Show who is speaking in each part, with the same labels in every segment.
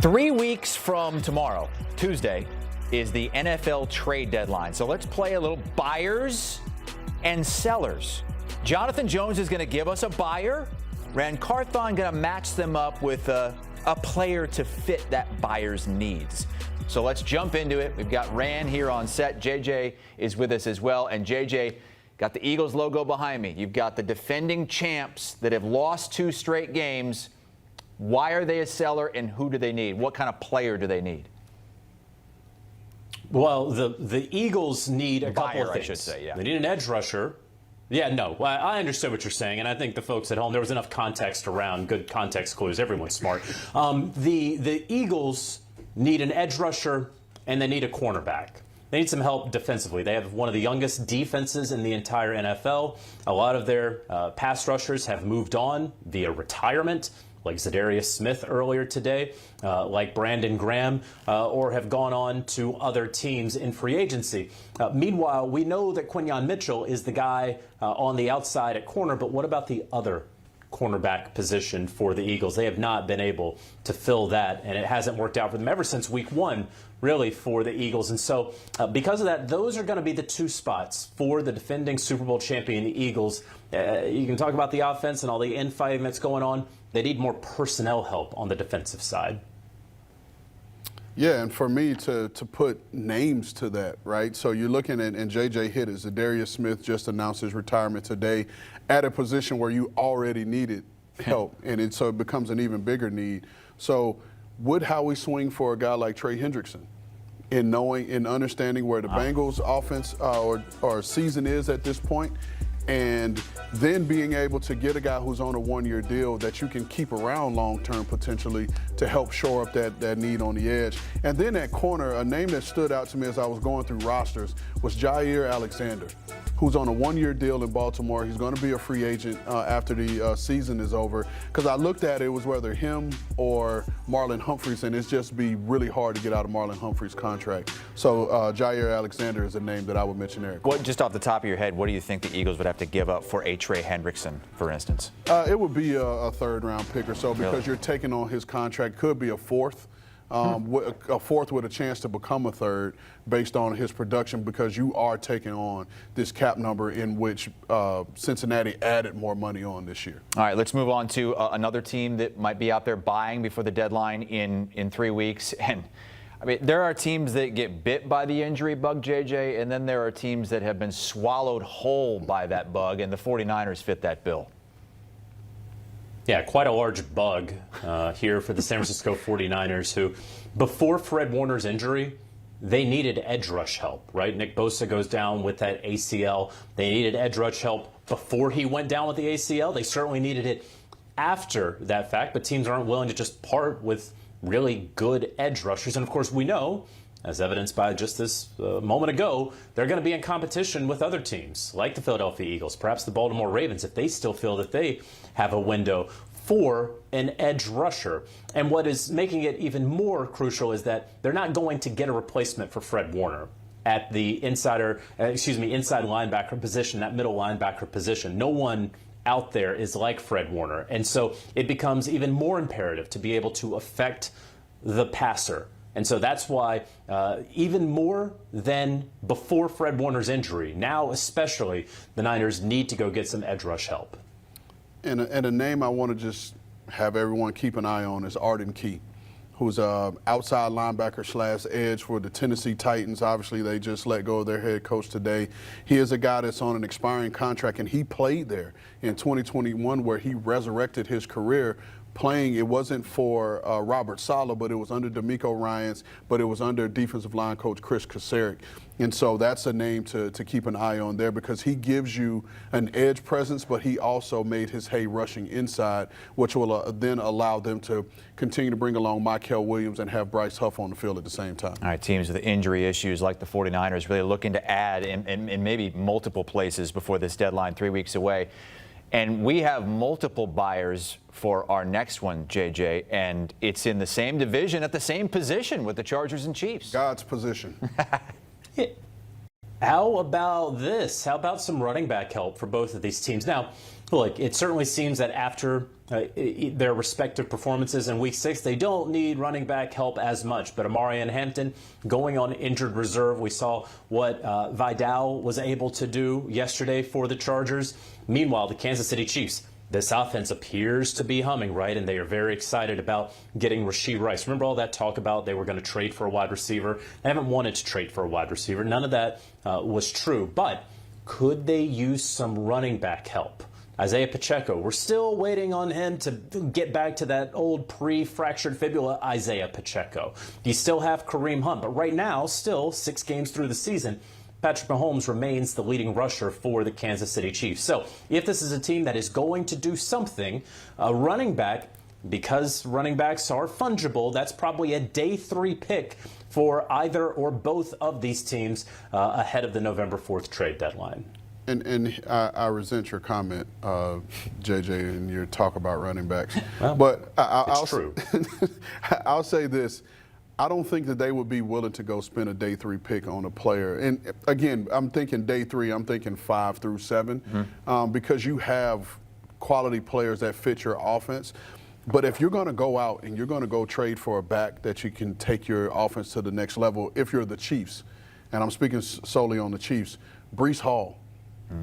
Speaker 1: 3 weeks from tomorrow, Tuesday, is the NFL trade deadline. So let's play a little buyers and sellers. Jonathan Jones is going to give us a buyer. Rand Carthon going to match them up with a player to fit that buyer's needs. So let's jump into it. We've got Rand here on set. JJ is with us as well. And JJ, got the Eagles logo behind me. You've got the defending champs that have lost 2 straight games. Why are they a seller, and who do they need? What kind of player do they need?
Speaker 2: Well, the Eagles need a couple of things.
Speaker 1: I should say, yeah.
Speaker 2: They need an edge rusher. Yeah, no, I understood what you're saying, and I think the folks at home, there was enough context around, good context clues. Everyone's smart. The Eagles need an edge rusher, and they need a cornerback. They need some help defensively. They have one of the youngest defenses in the entire NFL. A lot of their pass rushers have moved on via retirement, like Zadarius Smith earlier today, like Brandon Graham, or have gone on to other teams in free agency. Meanwhile, we know that Quinyon Mitchell is the guy on the outside at corner, but what about the other cornerback position for the Eagles? They have not been able to fill that, and it hasn't worked out for them ever since week 1, really, for the Eagles. And so because of that, those are going to be the 2 spots for the defending Super Bowl champion, the Eagles. You can talk about the offense and all the infighting that's going on. They need more personnel help on the defensive side.
Speaker 3: Yeah, and for me to put names to that, right? So you're looking at, and JJ hit it, Zadarius Smith just announced his retirement today at a position where you already needed help, and so it becomes an even bigger need. So would Howie swing for a guy like Trey Hendrickson in knowing, in understanding where the Bengals offense or season is at this point, and then being able to get a guy who's on a 1-year deal that you can keep around long-term potentially to help shore up that need on the edge. And then at corner, a name that stood out to me as I was going through rosters was Jair Alexander, who's on a 1-year deal in Baltimore. He's going to be a free agent after the season is over. Because I looked at it was whether him or Marlon Humphreys, and it's just be really hard to get out of Marlon Humphreys' contract. So Jair Alexander is a name that I would mention there.
Speaker 1: What, just off the top of your head, what do you think the Eagles would have to give up for a Trey Hendrickson, for instance?
Speaker 3: It would be a third-round pick or so, because really? You're taking on his contract. Could be a fourth. A fourth with a chance to become a third based on his production, because you are taking on this cap number in which Cincinnati added more money on this year. All
Speaker 1: right, let's move on to another team that might be out there buying before the deadline in 3 weeks. And I mean, there are teams that get bit by the injury bug, JJ, and then there are teams that have been swallowed whole by that bug, and the 49ers fit that bill.
Speaker 2: Yeah, quite a large bug here for the San Francisco 49ers, who, before Fred Warner's injury, they needed edge rush help, right? Nick Bosa goes down with that ACL. They needed edge rush help before he went down with the ACL. They certainly needed it after that fact, but teams aren't willing to just part with really good edge rushers. And, of course, we know, as evidenced by just this moment ago, they're going to be in competition with other teams like the Philadelphia Eagles, perhaps the Baltimore Ravens, if they still feel that they have a window for an edge rusher. And what is making it even more crucial is that they're not going to get a replacement for Fred Warner at the inside linebacker position, that middle linebacker position. No one out there is like Fred Warner. And so it becomes even more imperative to be able to affect the passer. And so that's why even more than before Fred Warner's injury, now especially, the Niners need to go get some edge rush help.
Speaker 3: And a name I want to just have everyone keep an eye on is Arden Key, who's an outside linebacker / edge for the Tennessee Titans. Obviously, they just let go of their head coach today. He is a guy that's on an expiring contract, and he played there in 2021 where he resurrected his career playing. It wasn't for Robert Saleh, but it was under DeMeco Ryans, but it was under defensive line coach Chris Kasarik. And so that's a name to keep an eye on there, because he gives you an edge presence, but he also made his hay rushing inside, which will then allow them to continue to bring along Mykel Williams and have Bryce Huff on the field at the same time.
Speaker 1: All right, teams with injury issues like the 49ers really looking to add in maybe multiple places before this deadline 3 weeks away. And we have multiple buyers for our next one, JJ, and it's in the same division at the same position with the Chargers and Chiefs.
Speaker 3: God's position.
Speaker 2: How about this? How about some running back help for both of these teams? Now, Look, it certainly seems that after their respective performances in Week 6, they don't need running back help as much. But Amari and Hampton going on injured reserve. We saw what Vidal was able to do yesterday for the Chargers. Meanwhile, the Kansas City Chiefs, this offense appears to be humming, right? And they are very excited about getting Rashee Rice. Remember all that talk about they were going to trade for a wide receiver? They haven't wanted to trade for a wide receiver. None of that was true. But could they use some running back help? Isaiah Pacheco, we're still waiting on him to get back to that old pre-fractured fibula Isaiah Pacheco. You still have Kareem Hunt, but right now, still 6 games through the season, Patrick Mahomes remains the leading rusher for the Kansas City Chiefs. So if this is a team that is going to do something, a running back, because running backs are fungible, that's probably a day 3 pick for either or both of these teams ahead of the November 4th trade deadline.
Speaker 3: And I resent your comment, JJ, and your talk about running backs.
Speaker 2: Well,
Speaker 3: but
Speaker 2: it's true.
Speaker 3: I'll say this. I don't think that they would be willing to go spend a day 3 pick on a player. And again, I'm thinking day 3, I'm thinking 5 through 7, because you have quality players that fit your offense. But if you're going to go out and you're going to go trade for a back that you can take your offense to the next level, if you're the Chiefs, and I'm speaking solely on the Chiefs, Breece Hall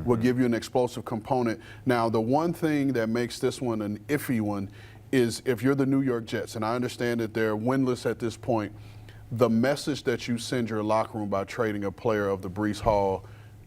Speaker 3: will give you an explosive component. Now, the one thing that makes this one an iffy one is if you're the New York Jets, and I understand that they're winless at this point, the message that you send your locker room by trading a player of the Breece Hall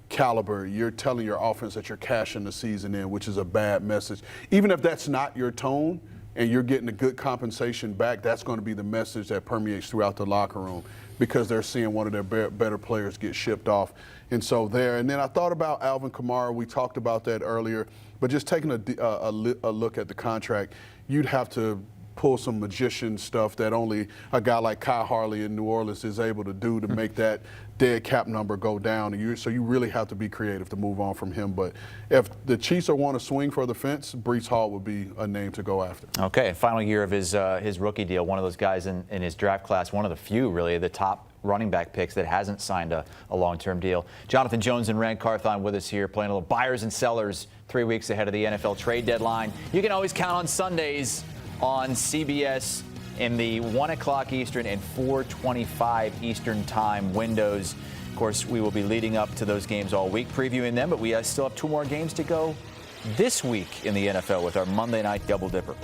Speaker 3: caliber, you're telling your offense that you're cashing the season in, which is a bad message. Even if that's not your tone and you're getting a good compensation back, that's going to be the message that permeates throughout the locker room because they're seeing one of their better players get shipped off. And so there. And then I thought about Alvin Kamara. We talked about that earlier. But just taking a look at the contract, you'd have to pull some magician stuff that only a guy like Kyle Harley in New Orleans is able to do to make that dead cap number go down. And so you really have to be creative to move on from him. But if the Chiefs want to swing for the fence, Breece Hall would be a name to go after.
Speaker 1: Okay, final year of his rookie deal, one of those guys in his draft class, one of the few, really, the top running back picks that hasn't signed a long-term deal. Jonathan Jones and Rand Carthon with us here, playing a little buyers and sellers 3 weeks ahead of the NFL trade deadline. You can always count on Sundays on CBS in the 1 o'clock Eastern and 4:25 Eastern time windows. Of course, we will be leading up to those games all week, previewing them, but we still have 2 more games to go this week in the NFL with our Monday night double dipper.